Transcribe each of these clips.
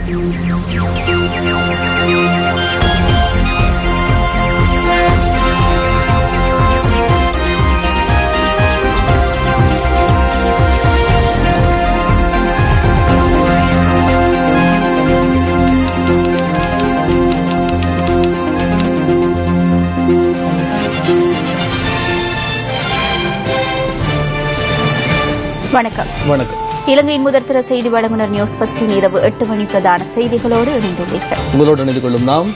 வணக்கம். இலங்கையின் முதற்தர செய்தி வழங்குனர் நியூஸ் பஸ்டின் இரவு 8 மணி பிரதான செய்திகளோடு இணைந்துள்ளீர்கள். உங்களோடு இணைந்து கொள்ளும் நாம்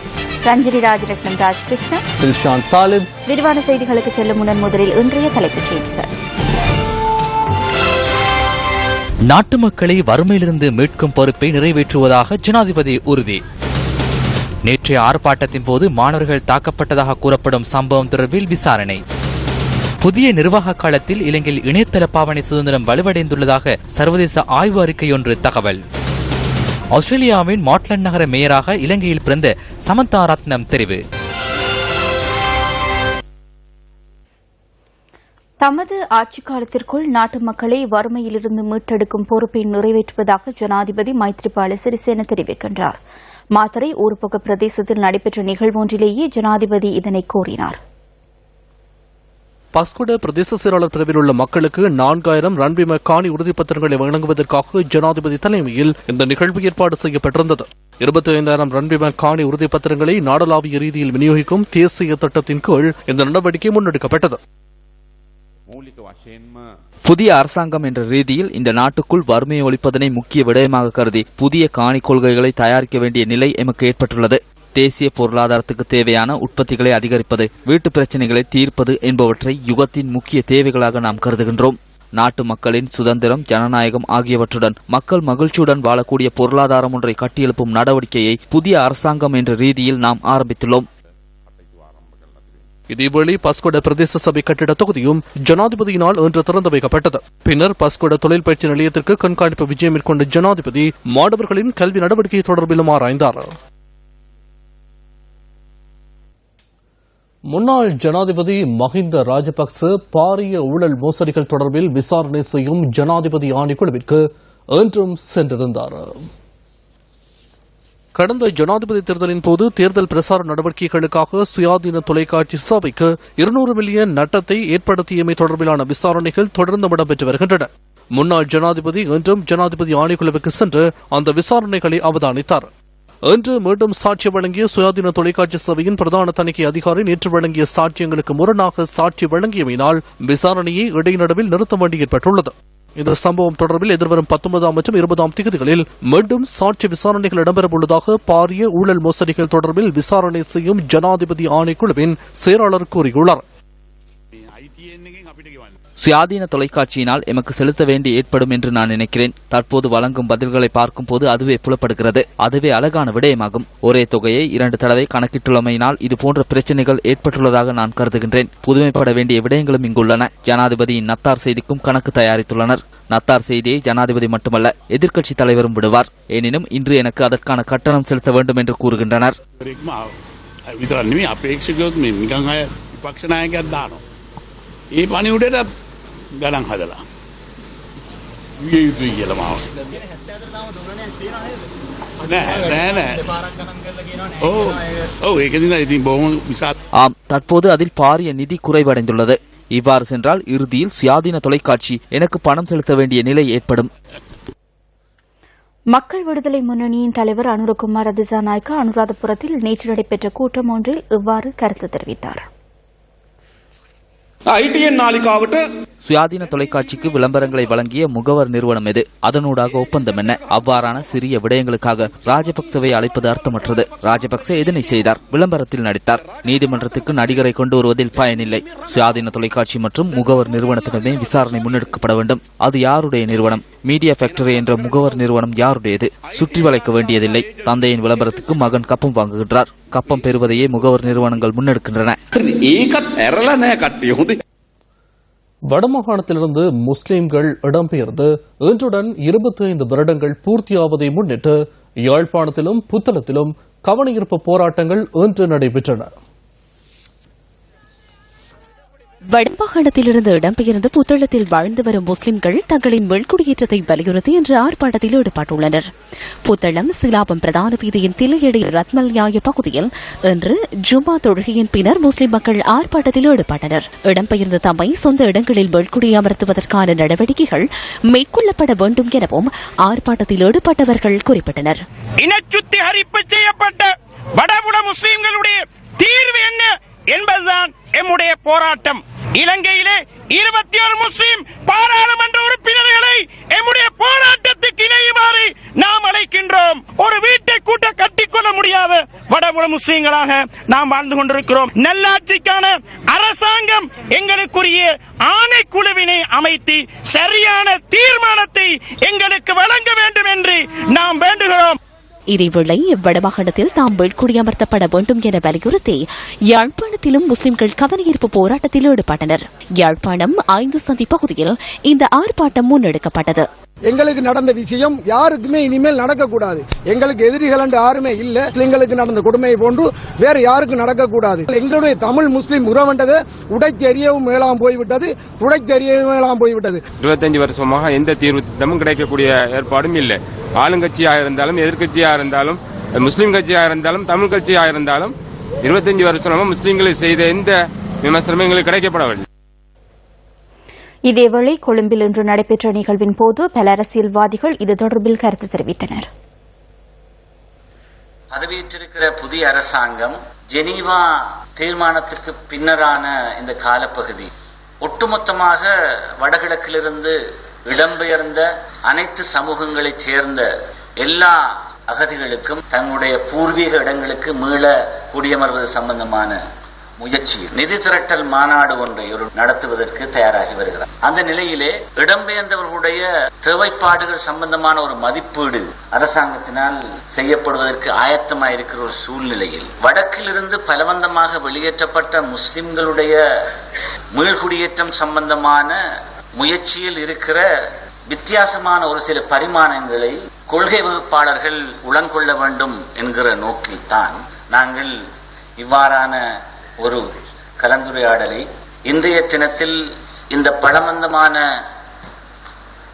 ரஞ்சினி ராஜரட்னம், ராஜ்கிருஷ்ணன், தில்ஷான் தாலிப். விரிவான செய்திகளுக்கு செல்லும் முன்னர் முதலில் இன்றைய தலைப்புச் செய்திகள். நாட்டு மக்களை வறுமையிலிருந்து மீட்கும் பொறுப்பை நிறைவேற்றுவதாக ஜனாதிபதி உறுதி. நேற்றைய ஆர்ப்பாட்டத்தின் போது மாணவர்கள் தாக்கப்பட்டதாக கூறப்படும் சம்பவம் தொடர்பில் விசாரணை. புதிய நிர்வாக காலத்தில் இலங்கையில் இணையதள பாவனை சுதந்திரம் வலுவடைந்துள்ளதாக சர்வதேச ஆய்வு அறிக்கையொன்று தகவல். ஆஸ்திரேலியாவின் மாட்லண்ட் நகர மேயராக இலங்கையில் பிறந்த சமந்தா ரத்னம் தெரிவு. தமது ஆட்சிக் காலத்திற்குள் நாட்டு மக்களை வறுமையிலிருந்து மீட்டெடுக்கும் பொறுப்பை நிறைவேற்றுவதாக ஜனாதிபதி மைத்ரிபால சிறிசேன தெரிவிக்கின்றார். மாத்தறை ஊர்போக பிரதேசத்தில் நடைபெற்ற நிகழ்வு ஒன்றிலேயே ஜனாதிபதி இதனை கூறினார். பஸ்குட பிரதேச செயலாளர் பிரிவில் உள்ள மக்களுக்கு 4000 ரன்பிம காணி உறுதிப்பத்திரங்களை வழங்குவதற்காக ஜனாதிபதி தலைமையில் இந்த நிகழ்வு ஏற்பாடு செய்யப்பட்டிருந்தது. 25,000 ரன்பிம காணி உறுதிப்பத்திரங்களை நாடளாவிய ரீதியில் விநியோகிக்கும் தேசிய திட்டத்தின் கீழ் இந்த நடவடிக்கை முன்னெடுக்கப்பட்டது. புதிய அரசாங்கம் என்ற ரீதியில் இந்த நாட்டுக்குள் வறுமையை ஒழிப்பதனை முக்கிய விடயமாக கருதி புதிய காணி கொள்கைகளை தயாரிக்க வேண்டிய நிலை எமக்கு ஏற்பட்டுள்ளது. தேசிய பொருளாதாரத்துக்கு தேவையான உற்பத்திகளை அதிகரிப்பது, வீட்டு பிரச்சினைகளை தீர்ப்பது என்பவற்றை யுகத்தின் முக்கிய தேவைகளாக நாம் கருதுகின்றோம். நாட்டு மக்களின் சுதந்திரம், ஜனநாயகம் ஆகியவற்றுடன் மக்கள் மகிழ்ச்சியுடன் வாழக்கூடிய பொருளாதாரம் ஒன்றை கட்டியெழுப்பும் நடவடிக்கையை புதிய அரசாங்கம் என்ற ரீதியில் நாம் ஆரம்பித்துள்ளோம். இதேவேளை பஸ்கொட பிரதேச சபை கட்டிட தொகுதியும் ஜனாதிபதியினால் இன்று திறந்து வைக்கப்பட்டது. பின்னர் பஸ்கொட தொழில் பயிற்சி நிலையத்திற்கு கண்காணிப்பு விஜயம் மேற்கொண்ட ஜனாதிபதி மாணவர்களின் கல்வி நடவடிக்கை தொடர்பிலும் ஆராய்ந்தார். முன்னாள் ஜனாதிபதி மஹிந்த ராஜபக்ச பாரிய ஊழல் மோசடிகள் தொடர்பில் விசாரணை செய்யும் ஜனாதிபதி ஆணைக்குழுவிற்கு இன்றும் சென்றிருந்தார். கடந்த ஜனாதிபதி தேர்தலின் போது தேர்தல் பிரசார நடவடிக்கைகளுக்காக சுயாதீன தொலைக்காட்சி சபைக்கு 200 மில்லியன் நட்டத்தை ஏற்படுத்தியமை தொடர்பிலான விசாரணைகள் தொடர்ந்து இடம்பெற்று வருகின்றன. முன்னாள் ஜனாதிபதி இன்றும் ஜனாதிபதி ஆணைக்குழுவுக்கு சென்று அந்த விசாரணைகளை அவதானித்தார். இன்று மீண்டும் சாட்சி வழங்கிய சுயாதீன தொலைக்காட்சி சபையின் பிரதான தணிக்கை அதிகாரி நேற்று வழங்கிய சாட்சியங்களுக்கு முரணாக சாட்சி வழங்கியமையினால் விசாரணையை இடைநடுவில் நிறுத்த வேண்டி ஏற்பட்டுள்ளது. இந்த சம்பவம் தொடர்பில் எதிர்வரும் 19 மற்றும் 20 தேதிகளில் மீண்டும் சாட்சி விசாரணைகள் இடம்பெறவுள்ளதாக பாரிய ஊழல் மோசடிகள் தொடர்பில் விசாரணை செய்யும் ஜனாதிபதி ஆணைக்குழுவின் செயலாளர் கூறியுள்ளார். சுயாதீன தொலைக்காட்சியினால் எமக்கு செலுத்த வேண்டி ஏற்படும் என்று நான் நினைக்கிறேன். தற்போது வழங்கும் பதில்களை பார்க்கும் போது அதுவே புலப்படுகிறது. அதுவே அழகான விடயமாகும். ஒரே தொகையை 2 தடவை கணக்கிட்டுள்ளமையினால் இதுபோன்ற பிரச்சனைகள் ஏற்பட்டுள்ளதாக நான் கருதுகின்றேன். புதுமைப்பட வேண்டிய விடயங்களும் இங்குள்ளன. ஜனாதிபதியின் நத்தார் செய்திக்கும் கணக்கு தயாரித்துள்ளனர். நத்தார் செய்தியை ஜனாதிபதி மட்டுமல்ல, எதிர்க்கட்சி தலைவரும் விடுவார். எனினும் இன்று எனக்கு அதற்கான கட்டணம் செலுத்த வேண்டும் என்று கூறுகின்றனர். ගණන් හදලා යුතුයි කියලා මාව ஆம், தற்போது அதில் பாரிய நிதி குறைவடைந்துள்ளது. இவ்வாறு சென்றால் இறுதியில் சுயாதீன தொலைக்காட்சி எனக்கு பணம் செலுத்த வேண்டிய நிலை ஏற்படும். மக்கள் விடுதலை முன்னணியின் தலைவர் அனுரகுமார் திசாநாயக்க அனுராதபுரத்தில் நேற்று நடைபெற்ற கூட்டம் ஒன்றில் இவ்வாறு கருத்து தெரிவித்தார். சுயாதீன தொலைக்காட்சிக்கு விளம்பரங்களை வழங்கிய முகவர் நிறுவனம் எது? அதனூடாக ஒப்பந்தம் என்ன? அவ்வாறான சிறிய விடயங்களுக்காக ராஜபக்சவை அழைப்பது அர்த்தமற்றது. ராஜபக்ச எதனை செய்தார்? விளம்பரத்தில் நடித்தார். நீதிமன்றத்துக்கு நடிகரை கொண்டு வருவதில் பயனில்லை. சுயாதீன தொலைக்காட்சி மற்றும் முகவர் நிறுவனத்தினமே விசாரணை முன்னெடுக்கப்பட வேண்டும். அது யாருடைய நிறுவனம்? மீடியா ஃபேக்டரி என்ற முகவர் நிறுவனம் யாருடையது? சுற்றி வளைக்க வேண்டியதில்லை. தந்தையின் விளம்பரத்துக்கு மகன் கப்பம் வாங்குகின்றார். கப்பம் பெறுவதையே முகவர் நிறுவனங்கள் முன்னெடுக்கின்றன. வடமாகாணத்திலிருந்து முஸ்லிம்கள் இடம்பெயர்ந்து இன்றுடன் 25 வருடங்கள் பூர்த்தியாவதை முன்னிட்டு யாழ்ப்பாணத்திலும் புத்தளத்திலும் கவனஈர்ப்பு போராட்டங்கள் இன்று நடைபெற்றன. வடமாகாணத்திலிருந்து இடம்பெயர்ந்து புத்தளத்தில் வாழ்ந்து வரும் முஸ்லிம்கள் தங்களின் மீள்குடியேற்றத்தை வலியுறுத்தி இன்று ஆர்ப்பாட்டத்தில் ஈடுபட்டுள்ளனர். புத்தளம் சிலாபம் பிரதான வீதியின் தில்லையடி ரத்மல் நியாய பகுதியில் இன்று ஜும்மா தொழுகையின் பின்னர் முஸ்லிம் மக்கள் ஆர்ப்பாட்டத்தில் ஈடுபட்டனர். இடம்பெயர்ந்த தம்மை சொந்த இடங்களில் மீள்குடியமர்த்துவதற்கான நடவடிக்கைகள் மேற்கொள்ளப்பட வேண்டும் எனவும் ஆர்ப்பாட்டத்தில் ஈடுபட்டவர்கள் குறிப்பிட்டனர். இனச்சுத்திகரிப்பு செய்யப்பட்ட வடபுல முஸ்லிம்களுடைய தீர்வு என்ன என்பதுதான் எம்முடைய போராட்டம். இலங்கையிலே 21 முஸ்லிம் பாராளுமன்ற உறுப்பினர்களை எம்முடைய போராட்டத்துக்கு இணையுமாறு நாம் அழைக்கின்றோம். ஒரு வீட்டை கூட்ட கட்டிக்கொள்ள முடியாத வடபுல முஸ்லிம்களாக நாம் வாழ்ந்து கொண்டிருக்கிறோம். நல்லாட்சிக்கான அரசாங்கம் எங்களுக்குரிய ஆணைக்குழுவினை அமைத்து சரியான தீர்மானத்தை எங்களுக்கு வழங்க வேண்டும் என்று நாம் வேண்டுகிறோம். இதேவேளை வடமாகாணத்தில் தாம் மீள்குடியமர்த்தப்பட வேண்டும் என வலியுறுத்தி யாழ்ப்பாணத்திலும் முஸ்லிம்கள் கவனஈர்ப்பு போராட்டத்தில் ஈடுபட்டனர். யாழ்ப்பாணம் 5 சந்தி பகுதியில் இந்த ஆர்ப்பாட்டம் முன்னெடுக்கப்பட்டது. எங்களுக்கு நடந்த விஷயம் யாருக்குமே இனிமேல் நடக்கக்கூடாது. எங்களுக்கு எதிரிகள் யாருமே இல்ல. எங்களுக்கு நடந்த கொடுமையை போன்று வேற யாருக்கும் நடக்கக்கூடாது. எங்களுடைய தமிழ் முஸ்லிம் உறவண்டது உடைத்தெறியவும் மேலாம் போய்விட்டது, துடைத்தெறியவும் மேலாம் போய்விட்டது. 25 வருஷமாக எந்த தீர்வு திட்டமும் கிடைக்கக்கூடிய ஏற்பாடும் இல்லை. ஆளுங்கட்சியாக இருந்தாலும் எதிர்கட்சியாக இருந்தாலும் முஸ்லீம் கட்சியாக இருந்தாலும் தமிழ் கட்சியாக இருந்தாலும் 25 வருஷமாக முஸ்லீம்களை செய்த எந்த விமர்சனமும் எங்களுக்கு கிடைக்கப்படவில்லை. இதேவேளை கொழும்பில் இன்று நடைபெற்ற நிகழ்வின் போது பல அரசியல்வாதிகள் இது தொடர்பில் கருத்து தெரிவித்தனர். பதவியேற்றிருக்கிற புதிய அரசாங்கம் ஜெனீவா தீர்மானத்திற்கு பின்னரான இந்த காலப்பகுதி ஒட்டுமொத்தமாக வடகிழக்கிலிருந்து இடம்பெயர்ந்த அனைத்து சமூகங்களைச் சேர்ந்த எல்லா அகதிகளுக்கும் தங்களுடைய பூர்வீக இடங்களுக்கு மீள குடியமர்வது சம்பந்தமான முயற்சி நிதி திரட்டல் மாநாடு ஒன்றை நடத்துவதற்கு தயாராகி வருகிறார். அந்த நிலையிலே இடம்பெயர்ந்தவர்களுடைய தேவைப்பாடுகள் சம்பந்தமான ஒரு மதிப்பீடு அரசாங்கத்தினால் செய்யப்படுவதற்கு ஆயத்தமாயிருக்கிற ஒரு சூழ்நிலையில் வடக்கிலிருந்து பலவந்தமாக வெளியேற்றப்பட்ட முஸ்லிம்களுடைய மீள்குடியேற்றம் சம்பந்தமான முயற்சியில் இருக்கிற வித்தியாசமான ஒரு சில பரிமாணங்களை கொள்கை வகுப்பாளர்கள் உளங்கொள்ள வேண்டும் என்கிற நோக்கில் தான் நாங்கள் இவ்வாறான ஒரு கலந்துரையாடலை இன்றைய தினத்தில் இந்த பலமந்தமான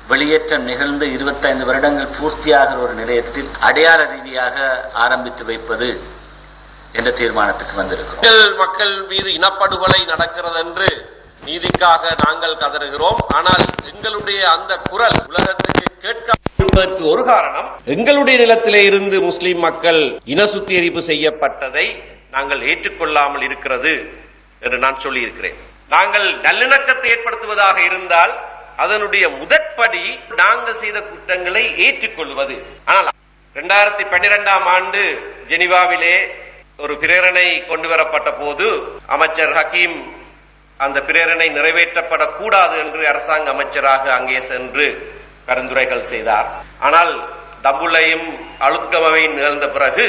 வெளியேற்றம் நிகழ்ந்து 25 வருடங்கள் பூர்த்தியாகிற ஒரு நிலையத்தில் அடையாள ரீதியாக ஆரம்பித்து வைப்பது என்ற தீர்மானத்துக்கு வந்திருக்கிறோம். மக்கள் மீது இனப்படுகொலை நடக்கிறது என்று நீதிக்காக நாங்கள் கதறுகிறோம். ஆனால் எங்களுடைய அந்த குரல் உலகத்துக்கு கேட்க ஒரு காரணம், எங்களுடைய நிலத்திலே இருந்து முஸ்லிம் மக்கள் இன சுத்திகரிப்பு செய்யப்பட்டதை நாங்கள் ஏற்றுக்கொள்ளாமல் இருக்கிறது என்று நான் சொல்லியிருக்கிறேன். நாங்கள் நல்லிணக்கத்தை ஏற்படுத்துவதாக இருந்தால் அதனுடைய முதற்படி நாங்கள் செய்த குற்றங்களை ஏற்றுக்கொள்வது. ஆனால் 2012ஆம் ஆண்டு ஜெனீவாவிலே ஒரு பிரேரணை கொண்டு வரப்பட்ட போது அமைச்சர் ஹக்கீம் அந்த பிரேரணை நிறைவேற்றப்படக்கூடாது என்று அரசாங்க அமைச்சராக அங்கே சென்று பரிந்துரைகள் செய்தார். ஆனால் தம்புலையும் அலுத்கமவையும் நிகழ்ந்த பிறகு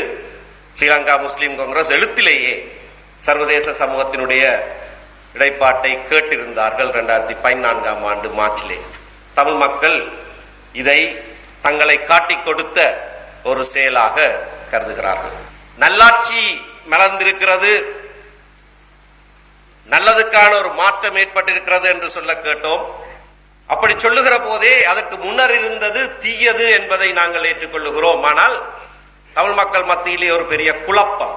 ஸ்ரீலங்கா முஸ்லிம் காங்கிரஸ் எழுத்திலேயே சர்வதேச சமூகத்தினுடைய இடைப்பாட்டை கேட்டிருந்தார்கள். 2014ஆம் ஆண்டு மார்ச்சிலே தமிழ் மக்கள் இதை தங்களை காட்டிக் கொடுத்த ஒரு செயலாக கருதுகிறார்கள். நல்லாட்சி மலர்ந்திருக்கிறது, நல்லதுக்கான ஒரு மாற்றம் ஏற்பட்டிருக்கிறது என்று சொல்ல கேட்டோம். அப்படி சொல்லுகிற போதே அதற்கு முன்னர் இருந்தது தீயது என்பதை நாங்கள் ஏற்றுக்கொள்ளுகிறோம். ஆனால் தமிழ் மக்கள் மத்தியிலே ஒரு பெரிய குழப்பம்,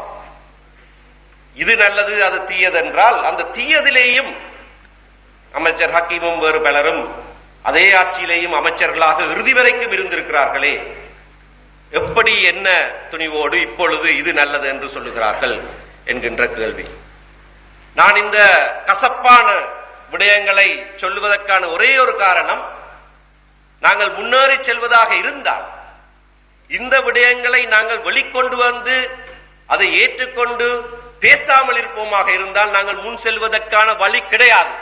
இது நல்லது அது தீயது என்றால் அந்த தீயதிலேயும் அமைச்சர் ஹக்கீமும் வேறு பலரும் அதே ஆட்சியிலேயும் அமைச்சர்களாக இறுதி வரைக்கும் இருந்திருக்கிறார்களே, எப்படி என்ன துணிவோடு இப்பொழுது இது நல்லது என்று சொல்லுகிறார்கள் என்கின்ற கேள்வி. நான் இந்த கசப்பான விடயங்களை சொல்லுவதற்கான ஒரே ஒரு காரணம், நாங்கள் முன்னேறி செல்வதாக இருந்தால் இந்த விடயங்களை நாங்கள் வெளிக்கொண்டு வந்து அதை ஏற்றுக்கொண்டு பேசாமல் இருப்போமாக இருந்தால் நாங்கள் முன் செல்வதற்கான வழி கிடையாது.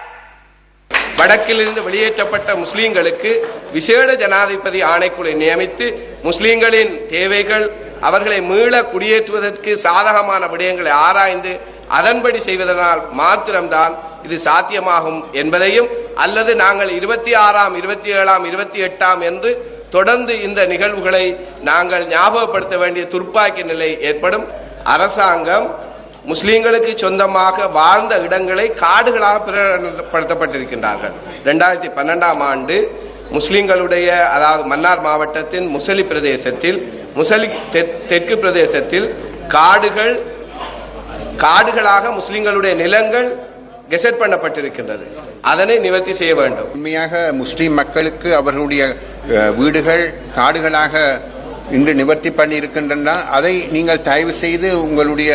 வடக்கிலிருந்து வெளியேற்றப்பட்ட முஸ்லீம்களுக்கு விசேட ஜனாதிபதி ஆணைக்குழு நியமித்து முஸ்லீம்களின் தேவைகள், அவர்களை மீள குடியேற்றுவதற்கு சாதகமான விடயங்களை ஆராய்ந்து அதன்படி செய்வதனால் மாத்திரம்தான் இது சாத்தியமாகும் என்பதையும், அல்லது நாங்கள் 26ஆம் 27ஆம் 28ஆம் என்று தொடர்ந்து இந்த நிகழ்வுகளை நாங்கள் ஞாபகப்படுத்த வேண்டிய துர்ப்பாக்கிய நிலை ஏற்படும். அரசாங்கம் முஸ்லீம்களுக்கு சொந்தமாக வாழ்ந்த இடங்களை காடுகளாக பிரகடனப்படுத்தப்பட்டிருக்கின்றார்கள். 2012ஆம் ஆண்டு முஸ்லீம்களுடைய அதாவது மன்னார் மாவட்டத்தின் முசலி பிரதேசத்தில் தெற்கு பிரதேசத்தில் காடுகளாக முஸ்லீம்களுடைய நிலங்கள் கெசட் பண்ணப்பட்டிருக்கின்றது. அதனை நிவர்த்தி செய்ய வேண்டும். உண்மையாக முஸ்லீம் மக்களுக்கு அவர்களுடைய வீடுகள் காடுகளாக இன்று நிவர்த்தி பண்ணி இருக்கின்றன. அதை நீங்கள் தயவு செய்து உங்களுடைய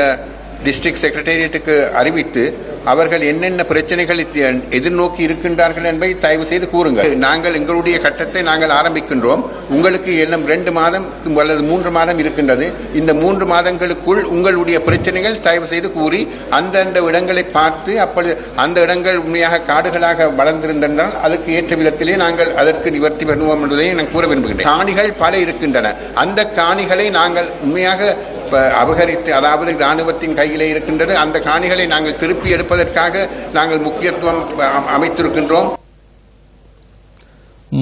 டிஸ்ட்ரிக்ட் செக்ரட்டேரியட்டுக்கு அறிவித்து அவர்கள் என்னென்ன பிரச்சனைகள் எதிர்நோக்கி இருக்கின்றார்கள் என்பதை தயவு செய்து கூறுங்கள். நாங்கள் எங்களுடைய கட்டத்தை நாங்கள் ஆரம்பிக்கின்றோம். உங்களுக்கு இன்னும் 2 மாதம் அல்லது 3 மாதம் இருக்கின்றது. இந்த 3 மாதங்களுக்குள் உங்களுடைய பிரச்சனைகள் தயவு செய்து கூறி அந்தந்த இடங்களை பார்த்து அப்பொழுது அந்த இடங்கள் உண்மையாக காடுகளாக வளர்ந்திருந்தால் அதுக்கு ஏற்ற விதத்திலே நாங்கள் அதற்கு நிவர்த்தி பண்ணுவோம் என்பதை நான் கூற விரும்புகிறேன். காணிகள் பல இருக்கின்றன. அந்த காணிகளை நாங்கள் உண்மையாக அபகரித்து அதாவது இராணுவத்தின் கையிலே இருக்கின்றது. அந்த காணிகளை நாங்கள் திருப்பி எடுப்பதற்காக நாங்கள் முக்கியத்துவம் அமைத்திருக்கின்றோம்.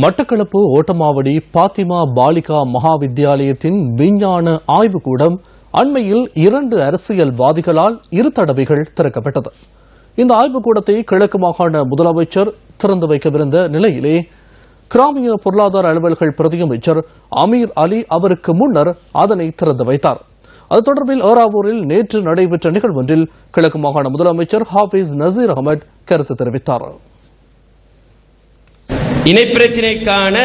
மட்டக்களப்பு ஓட்டமாவடி பாத்திமா பாலிகா மகா வித்தியாலயத்தின் விஞ்ஞான ஆய்வுக்கூடம் அண்மையில் 2 அரசியல்வாதிகளால் 2 தடவைகள் திறக்கப்பட்டது. இந்த ஆய்வுக்கூடத்தை கிழக்கு மாகாண முதலமைச்சர் திறந்து வைக்கவிருந்த நிலையிலே கிராமிய பொருளாதார அலுவல்கள் பிரதியமைச்சர் அமீர் அலி அவருக்கு முன்னர் அதனை திறந்து வைத்தார். அது தொடர்பில் ஏறாவூரில் நேற்று நடைபெற்ற நிகழ்வொன்றில் கிழக்கு மாகாண முதலமைச்சர் ஹாபிஸ் நசீர் அகமது கருத்து தெரிவித்தார். இனப்பிரச்சினைக்கான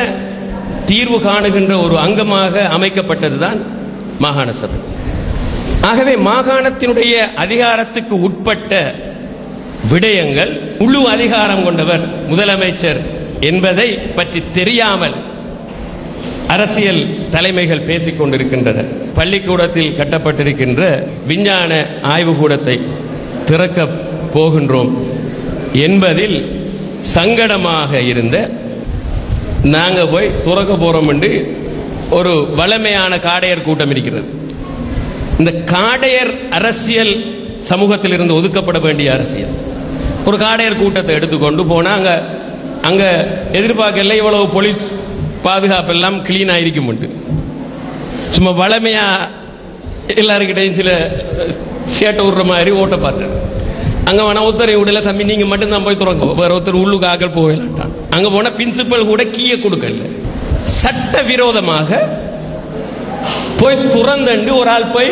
தீர்வு காணுகின்ற ஒரு அங்கமாக அமைக்கப்பட்டதுதான் மாகாண சபை. ஆகவே மாகாணத்தினுடைய அதிகாரத்துக்கு உட்பட்ட விடயங்கள் முழு அதிகாரம் கொண்டவர் முதலமைச்சர் என்பதை பற்றி தெரியாமல் அரசியல் தலைமைகள் பேசிக் கொண்டிருக்கின்றனர். பள்ளிக்கூடத்தில் கட்டப்பட்டிருக்கின்ற விஞ்ஞான ஆய்வுக்கூடத்தை திறக்க போகின்றோம் என்பதில் சங்கடமாக இருந்த நாங்க போய் துறக்க போறோம் என்று ஒரு வளமையான காடையர் கூட்டம் இருக்கிறது. இந்த காடையர் அரசியல் சமூகத்தில் இருந்து ஒதுக்கப்பட வேண்டிய அரசியல். ஒரு காடையர் கூட்டத்தை எடுத்துக்கொண்டு போனா அங்க எதிர்பார்க்கல இவ்வளவு போலீஸ் பாதுகாப்பு எல்லாம் கிளீன் ஆயிருக்கும். சும்மா வளமையா எல்லாருக்கிட்டையும் சில சேட்டை விடுற மாதிரி ஓட்ட பார்த்தேன். அங்க வேணா ஒருத்தரை விடல, தம்பி நீங்க மட்டும்தான் போய் துறங்க, வேற ஒருத்தர் உள்ளுக்கு ஆக்கள் போகலான்ட்டான். அங்க போனா பிரின்சிபல் கூட கீயை கொடுக்கல. சட்ட விரோதமாக போய் துறந்தண்டு ஒரு ஆள் போய்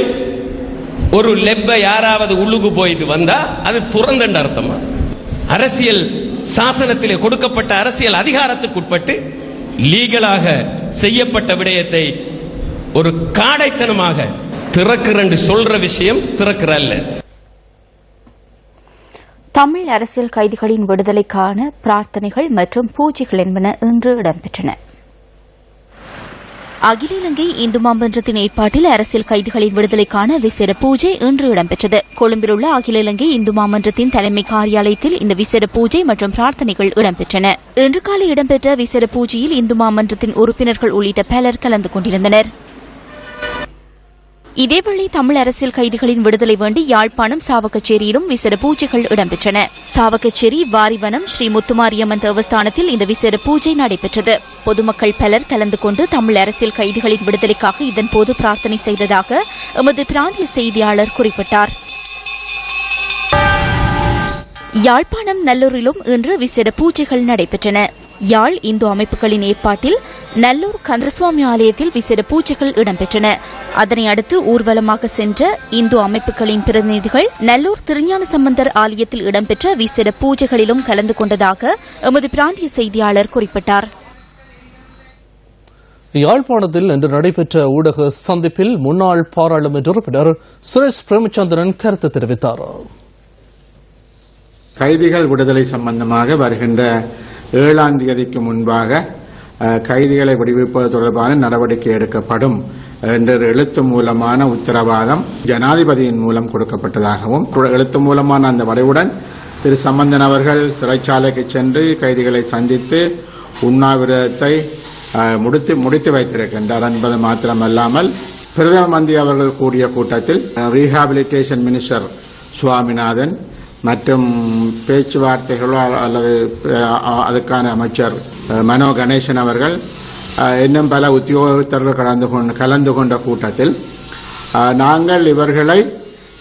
ஒரு லெப்ப யாராவது உள்ளுக்கு போயிட்டு வந்தா அது துறந்தண்டு அர்த்தமா? அரசியல் சாசனத்திலே கொடுக்கப்பட்ட அரசியல் அதிகாரத்துக்குட்பட்டு லீகலாக செய்யப்பட்ட விடயத்தை ஒரு காடைத்தனமாக திறக்கிறன்னு சொல்ற விஷயம் திறக்கிறல்ல. தமிழ் அரசியல் கைதிகளின் விடுதலைக்கான பிரார்த்தனைகள் மற்றும் பூஜைகள் என்பன இன்று இடம்பெற்றன. அகில இலங்கை இந்து மாமன்றத்தின் ஏற்பாட்டில் அரசியல் கைதிகளின் விடுதலைக்கான விசேட பூஜை இன்று இடம்பெற்றது. கொழும்பில் உள்ள அகில இலங்கை இந்து மாமன்றத்தின் தலைமை காரியாலயத்தில் இந்த விசேட பூஜை மற்றும் பிரார்த்தனைகள் இடம்பெற்றன. இன்று காலை இடம்பெற்ற விசேட பூஜையில் இந்து மாமன்றத்தின் உறுப்பினர்கள் உள்ளிட்ட பலர் கலந்து கொண்டிருந்தனர். இதேவேளை தமிழ் அரசியல் கைதிகளின் விடுதலை வேண்டி யாழ்ப்பாணம் சாவகச்சேரியிலும் விசேட பூஜைகள் இடம்பெற்றன. சாவகச்சேரி வாரிவனம் ஸ்ரீ முத்துமாரியம்மன் தேவஸ்தானத்தில் இந்த விசேட பூஜை நடைபெற்றது. பொதுமக்கள் பலர் கலந்து கொண்டு தமிழ் அரசியல் கைதிகளின் விடுதலைக்காக இதன்போது பிரார்த்தனை செய்ததாக எமது பிராந்திய செய்தியாளர் குறிப்பிட்டார். யாழ்ப்பாணம் நல்லூரிலும் இன்று விசேட பூஜைகள் நடைபெற்றன. யாழ் இந்து அமைப்புகளின் ஏற்பாட்டில் நல்லூர் கந்தசுவாமி ஆலயத்தில் விசேட பூஜைகள் இடம்பெற்றன. அதனை அடுத்து ஊர்வலமாக சென்ற இந்து அமைப்புகளின் பிரதிநிதிகள் நல்லூர் திருஞான சம்பந்தர் ஆலயத்தில் இடம்பெற்ற விசேட பூஜைகளிலும் கலந்து கொண்டதாக எமது பிராந்திய செய்தியாளர் குறிப்பிட்டார். யாழ்ப்பாணத்தில் இன்று நடைபெற்ற ஊடக சந்திப்பில் முன்னாள் பாராளுமன்ற உறுப்பினர் சுரேஷ் பிரேமச்சந்திரன் கருத்து தெரிவித்தார். கைதிகள் விடுதலை சம்பந்தமாக வருகின்ற 7ஆம் தேதிக்கு முன்பாக கைதிகளை விடுவிப்பது தொடர்பான நடவடிக்கை எடுக்கப்படும் என்ற எழுத்து மூலமான உத்தரவாதம் ஜனாதிபதியின் மூலம் கொடுக்கப்பட்டதாகவும், எழுத்து மூலமான அந்த வரைவுடன் திரு சம்பந்தன் அவர்கள் சிறைச்சாலைக்கு சென்று கைதிகளை சந்தித்து உண்ணாவிரதத்தை முடித்து வைத்திருக்கின்றார் என்பது மாத்திரமல்லாமல் பிரதம மந்திரி அவர்கள் கூடிய கூட்டத்தில் ரீஹாபிலிட்டேஷன் மினிஸ்டர் சுவாமிநாதன் மற்றும் பேச்சுவார்த்தைகளோ அல்லது அதுக்கான அமைச்சர் மனோ கணேசன் அவர்கள் இன்னும் பல உத்தியோகத்தர்கள் கலந்து கொண்ட கூட்டத்தில் நாங்கள் இவர்களை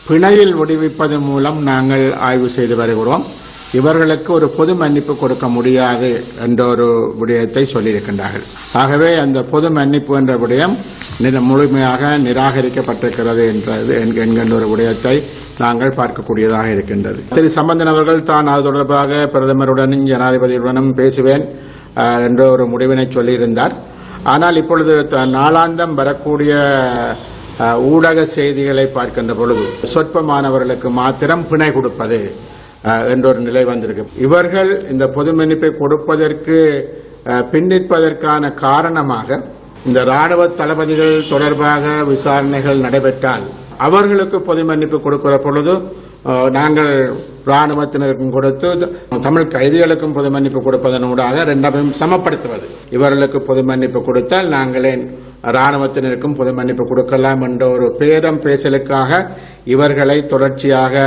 பிணையில் விடுவிப்பதன் மூலம் நாங்கள் ஆய்வு செய்து வருகிறோம். இவர்களுக்கு ஒரு பொது மன்னிப்பு கொடுக்க முடியாது என்ற ஒரு விடயத்தை சொல்லியிருக்கின்றார்கள். ஆகவே அந்த பொது மன்னிப்பு என்ற விடயம் முழுமையாக நிராகரிக்கப்பட்டிருக்கிறது என்கின்ற ஒரு விடயத்தை நாங்கள் பார்க்கக்கூடியதாக இருக்கின்றது. திரு சம்பந்தன் அவர்கள் தான் அது தொடர்பாக பிரதமருடனும் ஜனாதிபதியுடனும் பேசுவேன் என்ற ஒரு முடிவினை சொல்லியிருந்தார். ஆனால் இப்பொழுது நாளாந்தம் வரக்கூடிய ஊடக செய்திகளை பார்க்கின்ற பொழுது சொற்பமானவர்களுக்கு மாத்திரம் பிணை கொடுப்பது என்ற ஒரு நிலை வந்திருக்கு. இவர்கள் இந்த பொது மன்னிப்பை கொடுப்பதற்கு பின்னிற்பதற்கான காரணமாக இந்த ராணுவ தளபதிகள் தொடர்பாக விசாரணைகள் நடைபெற்றால் அவர்களுக்கு பொது மன்னிப்பு கொடுக்கிற பொழுது நாங்கள் ராணுவத்தினருக்கும் கொடுத்து தமிழ் கைதிகளுக்கும் பொது மன்னிப்பு கொடுப்பதனூடாக இரண்டையும் சமப்படுத்துவது. இவர்களுக்கு பொது மன்னிப்பு கொடுத்தால் நாங்களே ராணுவத்தினருக்கும் பொது மன்னிப்பு கொடுக்கலாம் என்ற ஒரு பேரம் பேசலுக்காக இவர்களை தொடர்ச்சியாக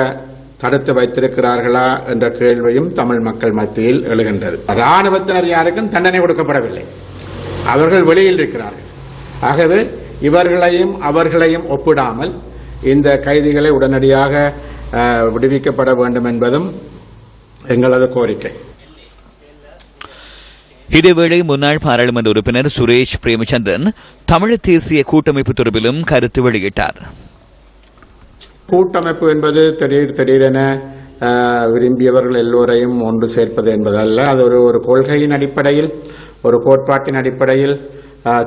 தடுத்து வைத்திருக்கிறார்களா என்ற கேள்வியும் தமிழ் மக்கள் மத்தியில் எழுகின்றது. ராணுவத்தினர் யாருக்கும் தண்டனை கொடுக்கப்படவில்லை, அவர்கள் வெளியில் இருக்கிறார்கள். ஆகவே இவர்களையும் அவர்களையும் ஒப்பிடாமல் இந்த கைதிகளை உடனடியாக விடுவிக்கப்பட வேண்டும் என்பதும் எங்களது கோரிக்கை. இதேவேளை முன்னாள் பாராளுமன்ற உறுப்பினர் சுரேஷ் பிரேமச்சந்திரன் தமிழ் தேசிய கூட்டமைப்பு தொடர்பிலும் கருத்து வெளியிட்டார். கூட்டமைப்பு என்பது திடீரென விரும்பியவர்கள் எல்லோரையும் ஒன்று சேர்ப்பது என்பதல்ல. அது ஒரு கொள்கையின் அடிப்படையில், ஒரு கோட்பாட்டின் அடிப்படையில்,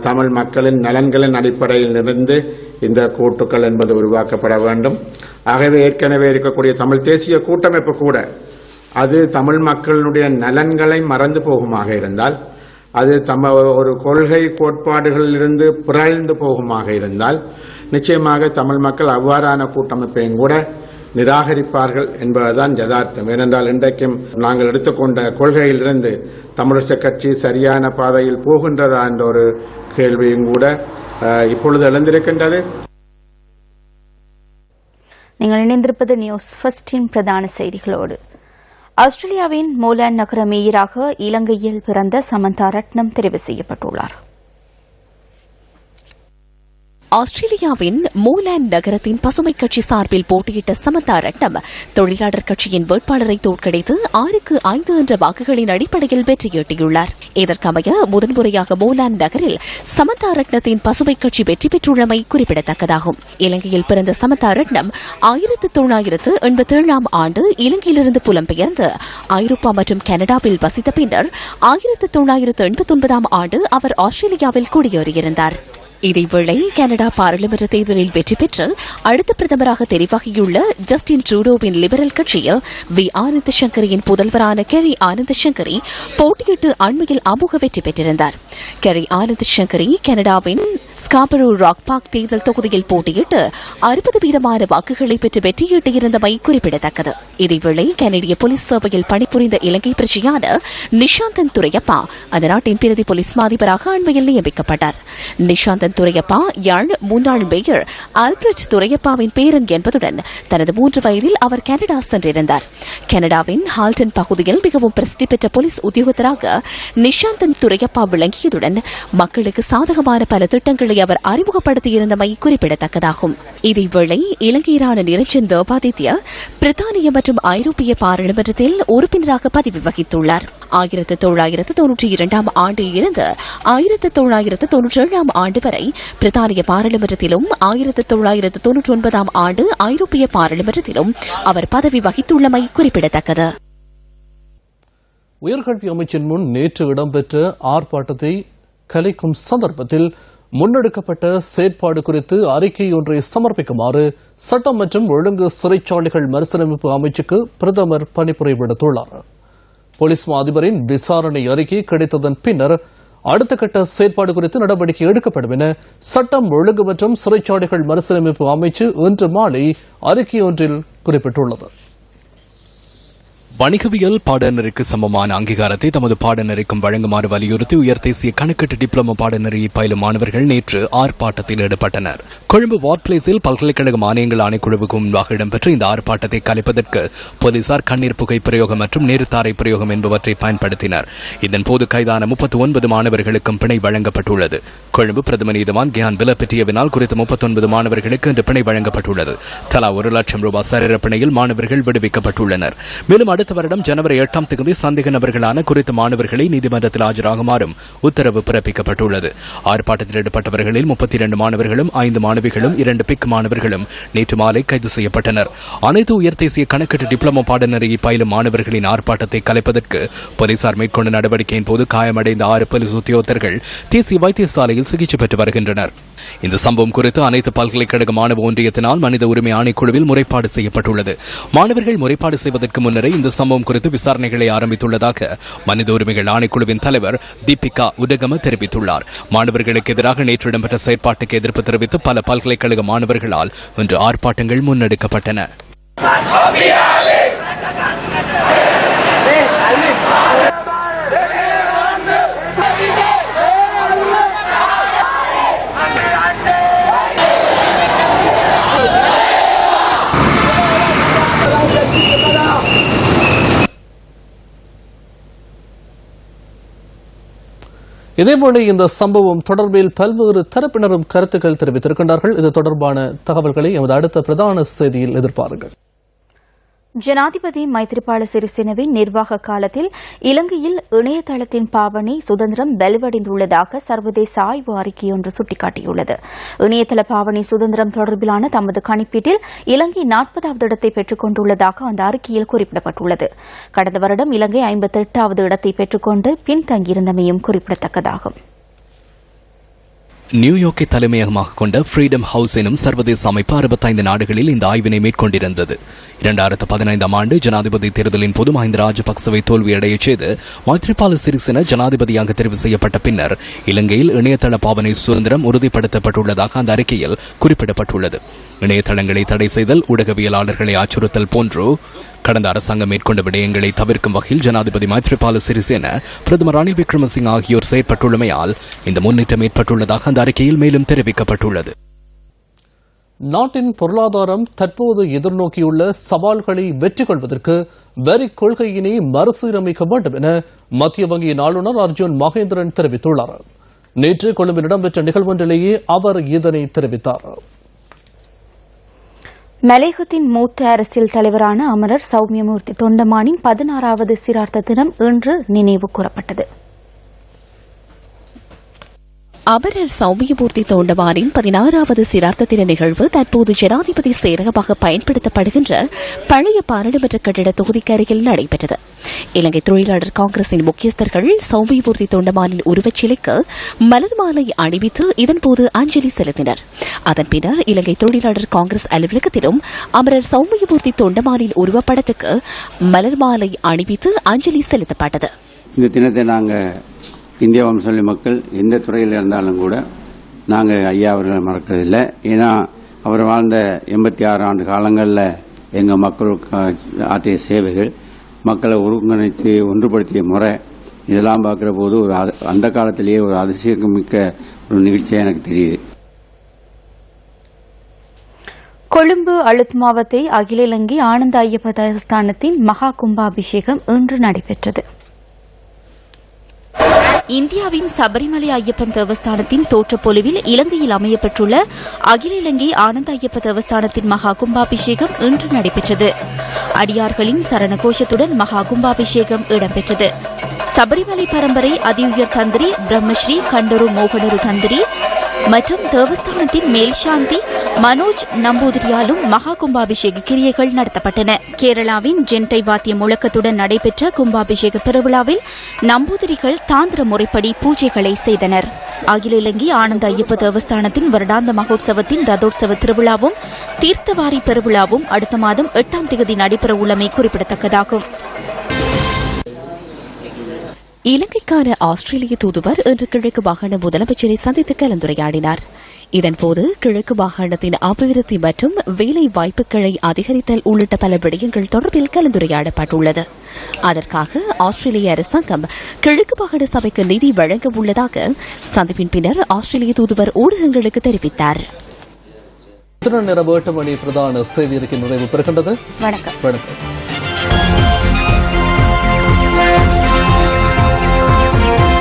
தமிழ் மக்களின் நலன்களின் அடிப்படையில் இருந்து இந்த கூட்டுக்கள் என்பது உருவாக்கப்பட வேண்டும். ஆகவே ஏற்கனவே இருக்கக்கூடிய தமிழ் தேசிய கூட்டமைப்பு கூட அது தமிழ் மக்களுடைய நலன்களை மறந்து போகுமாக இருந்தால், அது ஒரு கொள்கை கோட்பாடுகளிலிருந்து பிறழ்ந்து போகுமாக இருந்தால் நிச்சயமாக தமிழ் மக்கள் அவ்வாறான கூட்டமைப்பையும் கூட நிராகரிப்பார்கள் என்பதுதான் யதார்த்தம். ஏனென்றால் இன்றைக்கும் நாங்கள் எடுத்துக்கொண்ட கொள்கையிலிருந்து தமிழிசை கட்சி சரியான பாதையில் போகின்றதா என்ற ஒரு கேள்வியும் கூட இப்பொழுது எழுந்திருக்கின்றது. நீங்கள் இணைந்திருப்பது நியூஸ் ஃபர்ஸ்டின் பிரதான செய்திகளோடு. ஆஸ்திரேலியாவின் மோலாண்ட் நகர மேயராக இலங்கையில் பிறந்த சமந்தா ரட்னம் தெரிவு செய்யப்பட்டுள்ளார். ஆஸ்திரேலியாவின் மோலாண்ட் நகரத்தின் பசுமை கட்சி சார்பில் போட்டியிட்ட சமந்தா ரட்னம் தொழிலாளர் கட்சியின் வேட்பாளரை தோற்கடித்து 6-5 என்ற வாக்குகளின் அடிப்படையில் வெற்றியீட்டியுள்ளார். இதற்கமைய முதன்முறையாக மோலாண்ட் நகரில் சமந்தா ரட்னத்தின் பசுமை கட்சி வெற்றி பெற்றுள்ளமை குறிப்பிடத்தக்கதாகும். இலங்கையில் பிறந்த சமந்தா ரட்னம் 1987 ஆண்டு இலங்கையிலிருந்து புலம்பெயர்ந்து ஐரோப்பா மற்றும் கனடாவில் வசித்த பின்னர் 1989 ஆண்டு அவர் ஆஸ்திரேலியாவில் குடியேறியிருந்தார். இதேவேளை கனடா பாராளுமன்ற தேர்தலில் வெற்றி பெற்று அடுத்த பிரதமராக தெரிவாகியுள்ள ஜஸ்டின் ட்ரூடோவின் லிபரல் கட்சியில் வி ஆனந்த் சங்கரியின் புதல்வரான கெரி ஆனந்த் சங்கரி போட்டியிட்டு அண்மையில் அமோக வெற்றி பெற்றிருந்தார். கெரி ஆனந்த் சங்கரி கனடாவின் ஸ்காபரோ ராக் பார்க் தேர்தல் தொகுதியில் போட்டியிட்டு 60% வாக்குகளை பெற்று வெற்றியீட்டியிருந்தமை குறிப்பிடத்தக்கது. இதேவேளை கனடிய போலீஸ் சேவையில் பணிபுரிந்த இலங்கை பிரஜையான நிஷாந்தன் துரையப்பா அந்த நாட்டின் பிரதி போலீஸ் மாதிபராக அண்மையில் நியமிக்கப்பட்டார். நிஷாந்தன் துரையப்பா யாழ் முன்னாள் மேயர் ஆல்பிரட் துரையப்பாவின் பேரன் என்பதுடன் தனது 3 வயதில் அவர் கனடா சென்றிருந்தார். கனடாவின் ஹால்டன் பகுதியில் மிகவும் பிரசித்தி பெற்ற போலீஸ் உத்தியோகத்தராக நிஷாந்தன் துரையப்பா விளங்கியதுடன் மக்களுக்கு சாதகமான பல திட்டங்களை அவர் அறிமுகப்படுத்தியிருந்தமை குறிப்பிடத்தக்கதாகும். இதேவேளை இலங்கையரான நிரஞ்சன் தேவாதித்ய பிரித்தானிய மற்றும் ஐரோப்பிய பாராளுமன்றத்தில் உறுப்பினராக பதவி வகித்துள்ளார். 1992 ஆண்டில் இருந்து 1997 ஆண்டு வரை பிரித்தானிய பாராளுமன்றத்திலும் 1999 ஆண்டு ஐரோப்பிய பாராளுமன்றத்திலும் அவர் பதவி வகித்துள்ளமை குறிப்பிடத்தக்கது. உயர்கல்வி அமைச்சின் முன் நேற்று இடம்பெற்ற ஆர்ப்பாட்டத்தை கலைக்கும் சந்தர்ப்பத்தில் முன்னெடுக்கப்பட்ட செயற்பாடு குறித்து அறிக்கை ஒன்றை சமர்ப்பிக்குமாறு சட்டம் மற்றும் ஒழுங்கு சிறைச்சாலைகள் மறுசீரமைப்பு அமைச்சுக்கு பிரதமர் பணிப்புரை விடுத்துள்ளார். போலீஸ் அதிபரின் விசாரணை அறிக்கை கிடைத்ததன் பின்னர் அடுத்த கட்ட செயற்பாடு குறித்து நடவடிக்கை எடுக்கப்படும் என சட்டம் ஒழுங்கு மற்றும் சிறைச்சாலைகள் மறுசீரமைப்பு அமைச்சு இன்று மாலை அறிக்கை ஒன்றில் குறிப்பிட்டுள்ளது. வணிகவியல் பாடநெறிக்கு சமமான அங்கீகாரத்தை தமது பாடநெறிக்கும் வழங்குமாறு வலியுறுத்தி உயர் தேசிய கணக்கீட்டு டிப்ளமோ பாடநெறியை பயிலும் மாணவர்கள் நேற்று ஆர்ப்பாட்டத்தில் ஈடுபட்டனர். கொழும்பு வார்ட் பிளேஸில் பல்கலைக்கழக மானியங்கள் ஆணைக்குழுவுக்கு முன்பாக இடம்பெற்ற இந்த ஆர்ப்பாட்டத்தை கலைப்பதற்கு போலீசார் கண்ணீர் புகை பிரயோகம் மற்றும் நேருத்தாரை பிரயோகம் என்பவற்றை பயன்படுத்தினர். இதன்போது கைதான 39 மாணவர்களுக்கும் பிணை வழங்கப்பட்டுள்ளது. கொழும்பு பிரதம நீதிவான் கியான் பிலப்பெட்டியவினால் குறித்த 39 மாணவர்களுக்கு இன்று பிணை வழங்கப்பட்டுள்ளது. தலா 1 லட்சம் ரூபாய் சரீர பிணையில் மாணவர்கள் விடுவிக்கப்பட்டுள்ளனர். மேலும் அடுத்த வருடம் ஜனவரி 8ஆம் தேதி சந்தேக நபர்களான குறித்த மாணவர்களை நீதிமன்றத்தில் ஆஜராகுமாறும் உத்தரவு பிறப்பிக்கப்பட்டுள்ளது. ஆர்ப்பாட்டத்தில் ஈடுபட்டவர்களில் 32 மாணவர்களும் 5 மாணவிகளும் 2 பிக் மாணவர்களும் நேற்று மாலை கைது செய்யப்பட்டனர். அனைத்து உயர் தேசிய கணக்கீட்டு டிப்ளமோ பாடநெறியை பயிலும் மாணவர்களின் ஆர்ப்பாட்டத்தை கலைப்பதற்கு போலீசார் மேற்கொண்ட நடவடிக்கையின் போது காயமடைந்த 6 போலீஸ் உத்தியோகத்தர்கள் தேசிய வைத்தியசாலையில் சிகிச்சை பெற்று வருகின்றனர். இந்த சம்பவம் குறித்து அனைத்து பல்கலைக்கழக மாணவ ஒன்றியத்தினால் மனித உரிமை ஆணைக்குழுவில் முறைப்பாடு செய்யப்பட்டுள்ளது. மாணவர்கள் முறைப்பாடு செய்வதற்கு முன்னரே இந்த சம்பவம் குறித்து விசாரணைகளை ஆரம்பித்துள்ளதாக மனித உரிமைகள் ஆணைக்குழுவின் தலைவர் தீபிகா உடகம தெரிவித்துள்ளார். மாணவர்களுக்கு எதிராக நேற்று இடம்பெற்ற செயற்பாட்டுக்கு எதிர்ப்பு தெரிவித்து பல பல்கலைக்கழக மாணவர்களால் இன்று ஆர்ப்பாட்டங்கள் முன்னெடுக்கப்பட்டன. இதேபோல இந்த சம்பவம் தொடர்பில் பல்வேறு தரப்பினரும் கருத்துக்கள் தெரிவித்திருக்கின்றார்கள். இது தொடர்பான தகவல்களை எமது அடுத்த பிரதான செய்தியில் எதிர்பாருங்கள். ஜனாதிபதி மைத்ரிபால சிறிசேனவின் நிர்வாக காலத்தில் இலங்கையில் இணையதளத்தின் பாவனை சுதந்திரம் வலுவடைந்துள்ளதாக சர்வதேச ஆய்வு அறிக்கை ஒன்று சுட்டிக்காட்டியுள்ளது. இணையதள பாவனை சுதந்திரம் தொடர்பிலான தமது கணிப்பீட்டில் இலங்கை 40வது இடத்தை பெற்றுக் கொண்டுள்ளதாக அந்த அறிக்கையில் குறிப்பிடப்பட்டுள்ளது. கடந்த வருடம் இலங்கை 58வது இடத்தை பெற்றுக்கொண்டு பின்தங்கியிருந்தமையும் குறிப்பிடத்தக்கதாகும். நியூயார்க்கை தலைமையகமாக கொண்ட ஃப்ரீடம் ஹவுஸ் எனும் சர்வதேச அமைப்பு 65 நாடுகளில் இந்த ஆய்வினை மேற்கொண்டிருந்தது. 2015ஆம் ஆண்டு ஜனாதிபதி தேர்தலின் போது மஹிந்த ராஜபக்சவை தோல்வியடையச் செய்து மைத்ரிபால சிறிசேன ஜனாதிபதியாக தெரிவு செய்யப்பட்ட பின்னர் இலங்கையில் இணையதள பாவனை சுதந்திரம் உறுதிப்படுத்தப்பட்டுள்ளதாக அந்த அறிக்கையில் குறிப்பிடப்பட்டுள்ளது. இணையதளங்களை தடை செய்தல், ஊடகவியலாளர்களை அச்சுறுத்தல் போன்று கடந்த அரசாங்கம் மேற்கொண்ட விடயங்களை தவிர்க்கும் வகையில் ஜனாதிபதி மைத்ரிபால சிறிசேன, பிரதமர் ரணில் விக்ரமசிங்க ஆகியோர் செயற்பட்டுள்ளமையால் இந்த முன்னேற்றம் ஏற்பட்டுள்ளதாக அந்த அறிக்கையில் மேலும் தெரிவிக்கப்பட்டுள்ளது. நாட்டின் பொருளாதாரம் தற்போது எதிர்நோக்கியுள்ள சவால்களை வெற்றி கொள்வதற்கு வரி கொள்கையினை மறுசீரமைக்க வேண்டும் என மத்திய வங்கியின் ஆளுநர் அர்ஜுன் மகேந்திரன் தெரிவித்துள்ளார். நேற்று கொழும்பில் இடம்பெற்ற நிகழ்வொன்றிலேயே அவர் இதனை தெரிவித்தார். மலையகத்தின் மூத்த அரசியல் தலைவரான அமரர் சௌமியமூர்த்தி தொண்டமானின் 16வது சிரார்த்த தினம் இன்று நினைவு கூறப்பட்டது. அமரர் சௌமியமூர்த்தி தொண்டமானின் 16வது சிரார்த்த தின நிகழ்வு தற்போது ஜனாதிபதி செயலகமாக பயன்படுத்தப்படுகின்ற பழைய பாராளுமன்ற கட்டிட தொகுதிக்கு அருகில் நடைபெற்றது. இலங்கை தொழிலாளர் காங்கிரசின் முக்கியஸ்தர்கள் சௌமியமூர்த்தி தொண்டமானின் உருவச்சிலைக்கு மலர் மாலை அணிவித்து இதன்போது அஞ்சலி செலுத்தினர். அதன் பின்னர் இலங்கை தொழிலாளர் காங்கிரஸ் அலுவலகத்திலும் அமரர் சௌமியமூர்த்தி தொண்டமானின் உருவப்படத்துக்கு மலர் மாலை அணிவித்து அஞ்சலி செலுத்தப்பட்டது. இந்த தினத்தை நாங்கள் இந்திய வம்சாவளி மக்கள் எந்த துறையில் இருந்தாலும் கூட நாங்கள் ஐயா அவர்களை மறக்கிறதில்லை. ஏன்னா அவர் வாழ்ந்த 86 ஆண்டு காலங்களில் எங்கள் மக்களுக்கு ஆற்றிய சேவைகள், மக்களை ஒருங்கிணைத்து ஒன்றுபடுத்திய முறை, இதெல்லாம் பார்க்குற போது ஒரு அந்த காலத்திலேயே ஒரு அதிசயமிக்க ஒரு நிகழ்ச்சியாக எனக்கு தெரியுது. கொழும்பு அழுத் மாவத்தை அகில இலங்கை ஆனந்த ஐயப்ப தேவஸ்தானத்தின் மகா கும்பாபிஷேகம் இன்று நடைபெற்றது. இந்தியாவின் சபரிமலை ஐயப்பன் தேவஸ்தானத்தின் தோற்றப்பொலிவில் இலங்கையில் அமையப்பட்டுள்ள அகில இலங்கை ஆனந்த ஐயப்ப தேவஸ்தானத்தின் மகா கும்பாபிஷேகம் இன்று நடைபெற்றது. அடியார்களின் சரணகோஷத்துடன் மகா கும்பாபிஷேகம் இடம்பெற்றது. சபரிமலை பரம்பரை அதியுயர் தந்திரி பிரம்மஸ்ரீ கண்டரு மோகனரு தந்திரி மற்றும் தேவஸ்தானத்தின் மேல்சாந்தி மனோஜ் நம்பூதிரியாலும் மகா கும்பாபிஷேக கிரியைகள் நடத்தப்பட்டன. கேரளாவின் ஜென்டை வாத்திய முழக்கத்துடன் நடைபெற்ற கும்பாபிஷேக பெருவிழாவில் நம்பூதிரிகள் தாந்திர முறைப்படி பூஜைகளை செய்தனர். அகில இலங்கை ஆனந்த ஐயப்ப தேவஸ்தானத்தின் வருடாந்த மகோத்சவத்தின் ரதோற்சவ திருவிழாவும் தீர்த்தவாரி பெருவிழாவும் அடுத்த மாதம் 8ஆம் தேதி நடைபெற உள்ளமை குறிப்பிடத்தக்கதாகும். இலங்கைக்கான ஆஸ்திரேலிய தூதுவர் இன்று கிழக்கு மாகாண முதலமைச்சரை சந்தித்து கலந்துரையாடினார். இதன்போது கிழக்கு மாகாணத்தின் அபிவிருத்தி மற்றும் வேலை வாய்ப்புகளை அதிகரித்தல் உள்ளிட்ட பல விடயங்கள் தொடர்பில் கலந்துரையாடப்பட்டுள்ளது. அதற்காக ஆஸ்திரேலிய அரசாங்கம் கிழக்கு மாகாண சபைக்கு நிதி வழங்க உள்ளதாக சந்திப்பின் பின்னர் ஆஸ்திரேலிய தூதுவர் ஊடகங்களுக்கு தெரிவித்தார். பிரதான செய்தி அறிக்கை நிறைவு பெறுகின்றது. வணக்கம்.